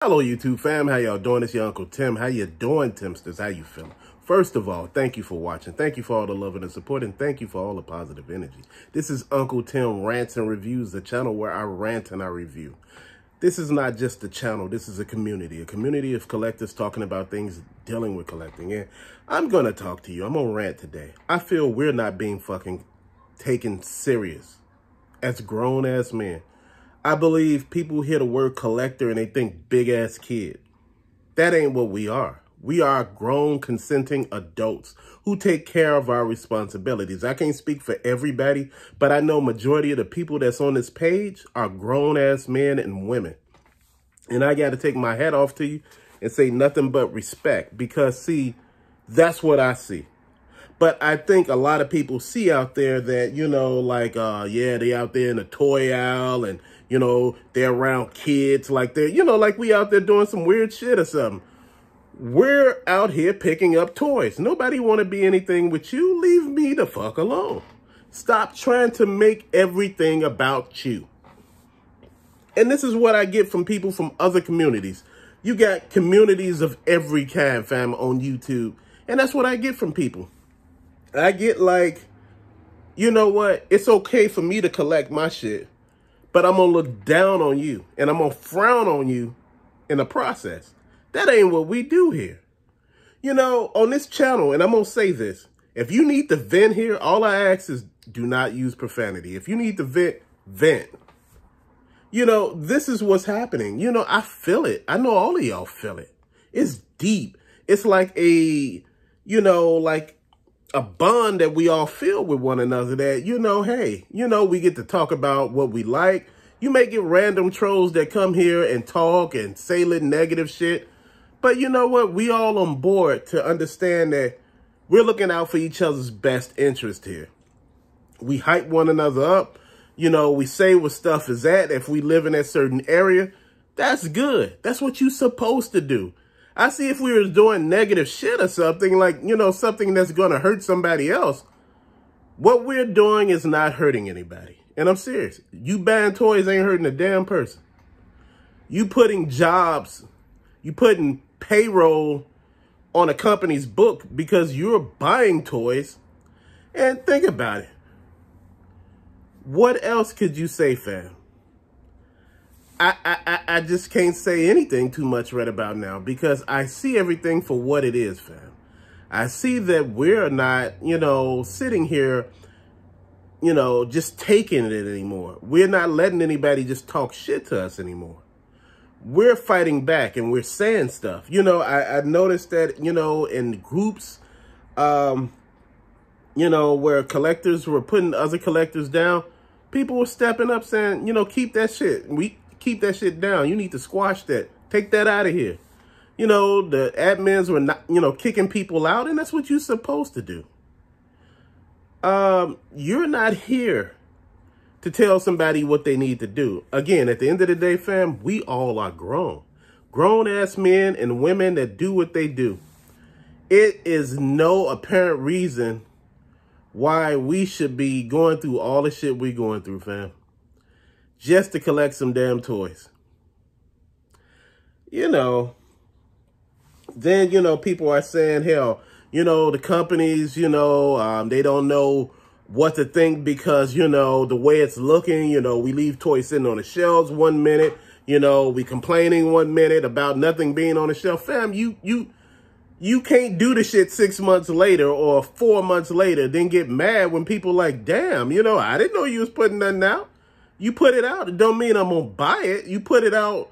Hello, YouTube fam. How y'all doing? It's your Uncle Tim. How you doing, Timsters? How you feeling? First of all, thank you for watching. Thank you for all the love and the support, and thank you for all the positive energy. This is Uncle Tim Rants and Reviews, the channel where I rant and I review. This is not just a channel. This is a community of collectors talking about things dealing with collecting. And I'm going to talk to you. I'm going to rant today. I feel we're not being fucking taken serious as grown-ass men. I believe people hear the word collector and they think big-ass kid. That ain't what we are. We are grown, consenting adults who take care of our responsibilities. I can't speak for everybody, but I know majority of the people that's on this page are grown-ass men and women. And I got to take my hat off to you and say nothing but respect because, see, that's what I see. But I think a lot of people see out there that, you know, like, yeah, they out there in the toy aisle and, you know, they're around kids like they're, you know, like we out there doing some weird shit or something. We're out here picking up toys. Nobody want to be anything with you. Leave me the fuck alone. Stop trying to make everything about you. And this is what I get from people from other communities. You got communities of every kind, fam, on YouTube. And that's what I get from people. I get like, you know what? It's okay for me to collect my shit, but I'm going to look down on you and I'm going to frown on you in the process. That ain't what we do here. You know, on this channel, and I'm going to say this, if you need to vent here, all I ask is do not use profanity. If you need to vent, vent. You know, this is what's happening. You know, I feel it. I know all of y'all feel it. It's deep. It's like a, you know, like a bond that we all feel with one another that, you know, hey, you know, we get to talk about what we like. You may get random trolls that come here and talk and say little negative shit. But you know what? We all on board to understand that we're looking out for each other's best interest here. We hype one another up. You know, we say what stuff is at. If we live in a certain area, that's good. That's what you're supposed to do. I see if we were doing negative shit or something, like, you know, something that's going to hurt somebody else, what we're doing is not hurting anybody. And I'm serious. You buying toys ain't hurting a damn person. You putting jobs, you putting payroll on a company's book because you're buying toys. And think about it. What else could you say, fam? I just can't say anything too much right about now because I see everything for what it is, fam. I see that we're not, you know, sitting here, you know, just taking it anymore. We're not letting anybody just talk shit to us anymore. We're fighting back and we're saying stuff. You know, I noticed that, you know, in groups, you know, where collectors were putting other collectors down, people were stepping up saying, you know, keep that shit. Keep that shit down. You need to squash that. Take that out of here. You know, the admins were not, you know, kicking people out, and that's what you're supposed to do. You're not here to tell somebody what they need to do. Again, at the end of the day, fam, we all are grown. Grown-ass men and women that do what they do. It is no apparent reason why we should be going through all the shit we're going through, fam. Just to collect some damn toys. You know, then, you know, people are saying, hell, you know, the companies, you know, they don't know what to think because, you know, the way it's looking, you know, we leave toys sitting on the shelves 1 minute, you know, we complaining 1 minute about nothing being on the shelf. Fam, you can't do the shit 6 months later or 4 months later, then get mad when people like, damn, you know, I didn't know you was putting nothing out. You put it out. It don't mean I'm going to buy it. You put it out,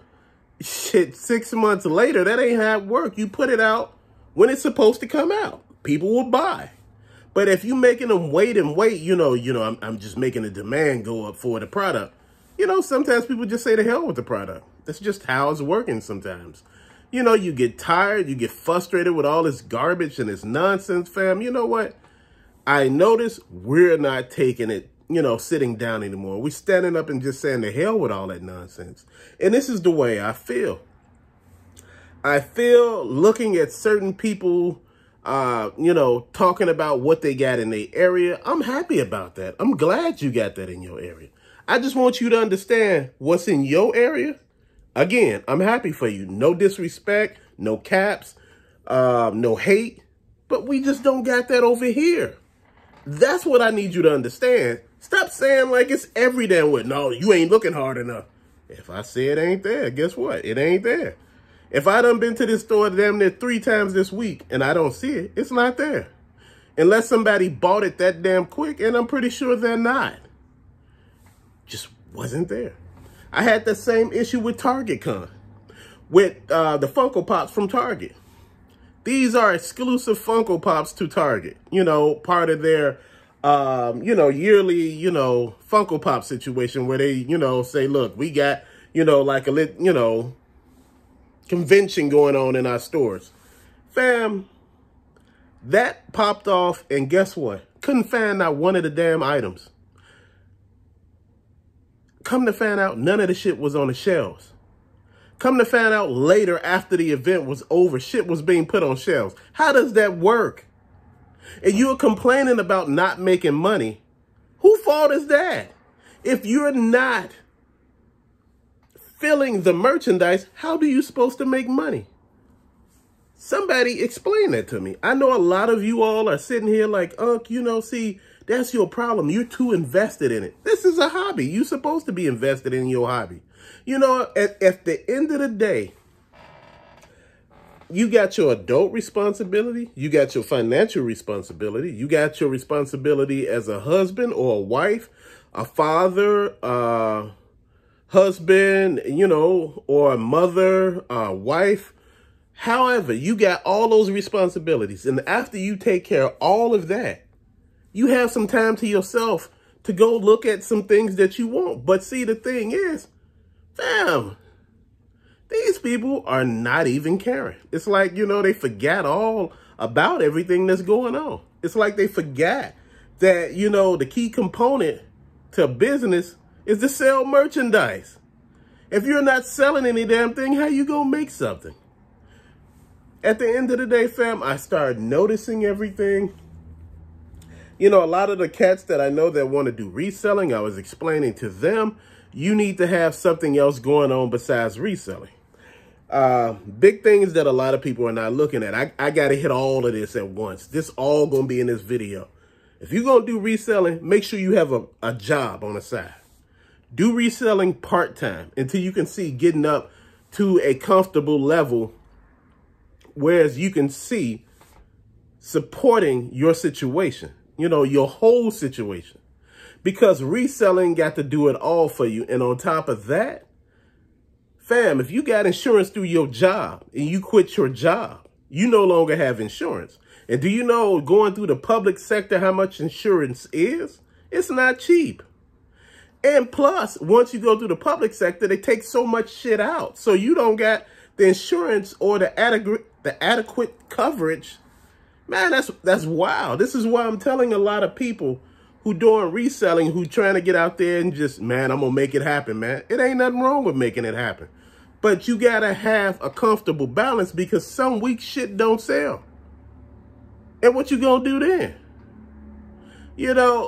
shit, 6 months later. That ain't how it work. You put it out when it's supposed to come out. People will buy. But if you making them wait and wait, you know, I'm just making the demand go up for the product. You know, sometimes people just say to hell with the product. That's just how it's working sometimes. You know, you get tired. You get frustrated with all this garbage and this nonsense, fam. You know what? I notice we're not taking it, you know, sitting down anymore. We're standing up and just saying to hell with all that nonsense. And this is the way I feel. I feel looking at certain people, you know, talking about what they got in their area. I'm happy about that. I'm glad you got that in your area. I just want you to understand what's in your area Again, I'm happy for you. No disrespect, no caps, no hate, but we just don't got that over here. That's what I need you to understand. Stop saying like it's every damn way. No, you ain't looking hard enough. If I say it ain't there, guess what? It ain't there. If I done been to this store damn near 3 times this week and I don't see it, it's not there. Unless somebody bought it that damn quick, and I'm pretty sure they're not. Just wasn't there. I had the same issue with TargetCon, with the Funko Pops from Target. These are exclusive Funko Pops to Target. You know, part of their, yearly, Funko Pop situation where they, say, look, we got, like a, convention going on in our stores. Fam, that popped off, and guess what? Couldn't find out one of the damn items. Come to find out, none of the shit was on the shelves. Come to find out later, after the event was over, shit was being put on shelves. How does that work? And you're complaining about not making money. Whose fault is that? If you're not filling the merchandise, how are you supposed to make money? Somebody explain that to me. I know a lot of you all are sitting here like, see, that's your problem. You're too invested in it. This is a hobby. You're supposed to be invested in your hobby. At the end of the day, you got your adult responsibility. You got your financial responsibility. You got your responsibility as a husband or a wife, a father, husband, or a mother, wife. However, you got all those responsibilities. And after you take care of all of that, you have some time to yourself to go look at some things that you want. But see, the thing is, fam, these people are not even caring. It's like, they forgot all about everything that's going on. It's like they forgot that, the key component to business is to sell merchandise. If you're not selling any damn thing, how you gonna make something? At the end of the day, fam, I started noticing everything. A lot of the cats that I know that want to do reselling, I was explaining to them, you need to have something else going on besides reselling. Big things that a lot of people are not looking at. I got to hit all of this at once. This all going to be in this video. If you're going to do reselling, make sure you have a job on the side. Do reselling part-time until you can see getting up to a comfortable level, whereas you can see supporting your situation, your whole situation. Because reselling got to do it all for you. And on top of that, fam, if you got insurance through your job and you quit your job, you no longer have insurance. And do you know going through the public sector how much insurance is? It's not cheap. And plus, once you go through the public sector, they take so much shit out. So you don't got the insurance or the adequate coverage. Man, that's wild. This is why I'm telling a lot of people who doing reselling, who trying to get out there and just, man, I'm going to make it happen, man. It ain't nothing wrong with making it happen. But you got to have a comfortable balance, because some weeks shit don't sell. And what you going to do then?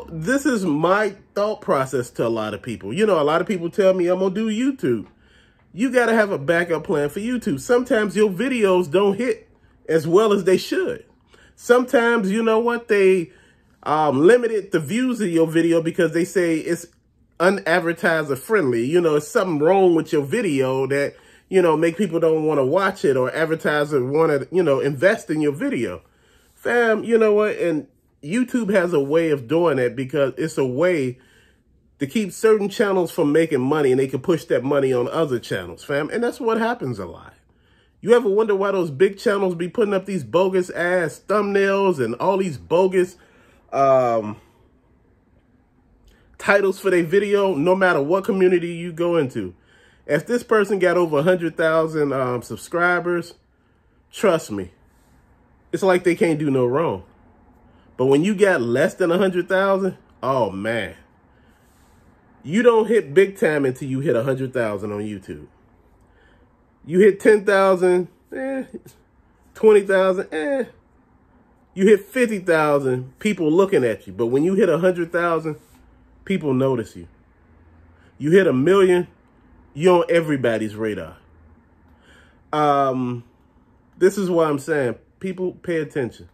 This is my thought process to a lot of people. A lot of people tell me I'm going to do YouTube. You got to have a backup plan for YouTube. Sometimes your videos don't hit as well as they should. Sometimes, they limited the views of your video because they say it's unadvertiser friendly. It's something wrong with your video that, make people don't want to watch it, or advertiser want to, invest in your video. Fam, you know what? And YouTube has a way of doing that, because it's a way to keep certain channels from making money, and they can push that money on other channels, fam. And that's what happens a lot. You ever wonder why those big channels be putting up these bogus ass thumbnails and all these bogus titles for their video, no matter what community you go into? If this person got over 100,000 subscribers, trust me, it's like they can't do no wrong. But when you got less than 100,000, oh man, you don't hit big time until you hit 100,000 on YouTube. You hit 10,000, 20,000, You hit 50,000, people looking at you. But when you hit 100,000, people notice you. You hit 1 million, You're on everybody's radar. This is why I'm saying, people pay attention.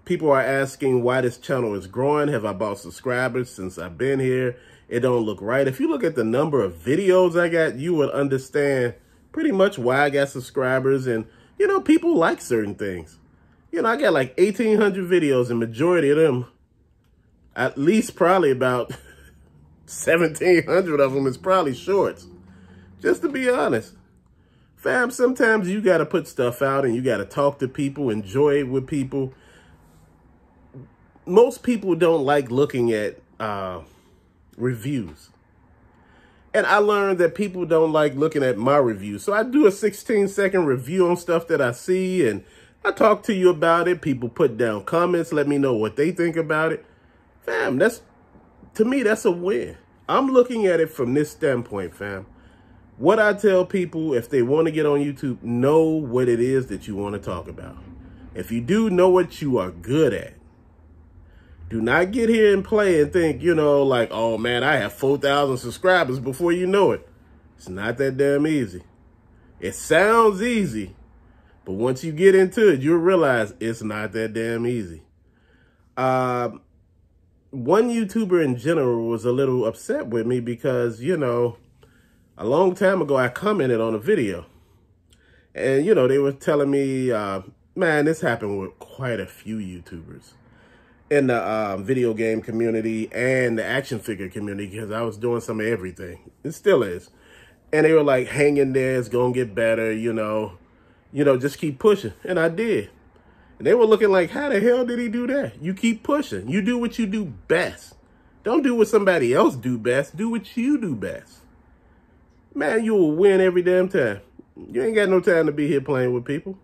People are asking why this channel is growing. Have I bought subscribers since I've been here? It don't look right. If you look at the number of videos I got, you would understand pretty much why I got subscribers. And, you know, people like certain things. You know, I got like 1,800 videos, and majority of them, at least probably about 1,700 of them is probably shorts. Just to be honest. Fam, sometimes you got to put stuff out and you got to talk to people, enjoy it with people. Most people don't like looking at reviews. And I learned that people don't like looking at my reviews. So I do a 16-second review on stuff that I see, and I talk to you about it. People put down comments, let me know what they think about it. Fam, to me, that's a win. I'm looking at it from this standpoint, fam. What I tell people, if they want to get on YouTube, know what it is that you want to talk about. If you do, know what you are good at. Do not get here and play and think, you know, like, oh, man, I have 4,000 subscribers before you know it. It's not that damn easy. It sounds easy, but once you get into it, you'll realize it's not that damn easy. One YouTuber in general was a little upset with me because, you know, a long time ago, I commented on a video. And, you know, they were telling me, man, this happened with quite a few YouTubers in the video game community and the action figure community, because I was doing some of everything. It still is. And they were like, hang in there, it's going to get better, you know, just keep pushing. And I did. And they were looking like, how the hell did he do that? You keep pushing. You do what you do best. Don't do what somebody else do best. Do what you do best. Man, you will win every damn time. You ain't got no time to be here playing with people.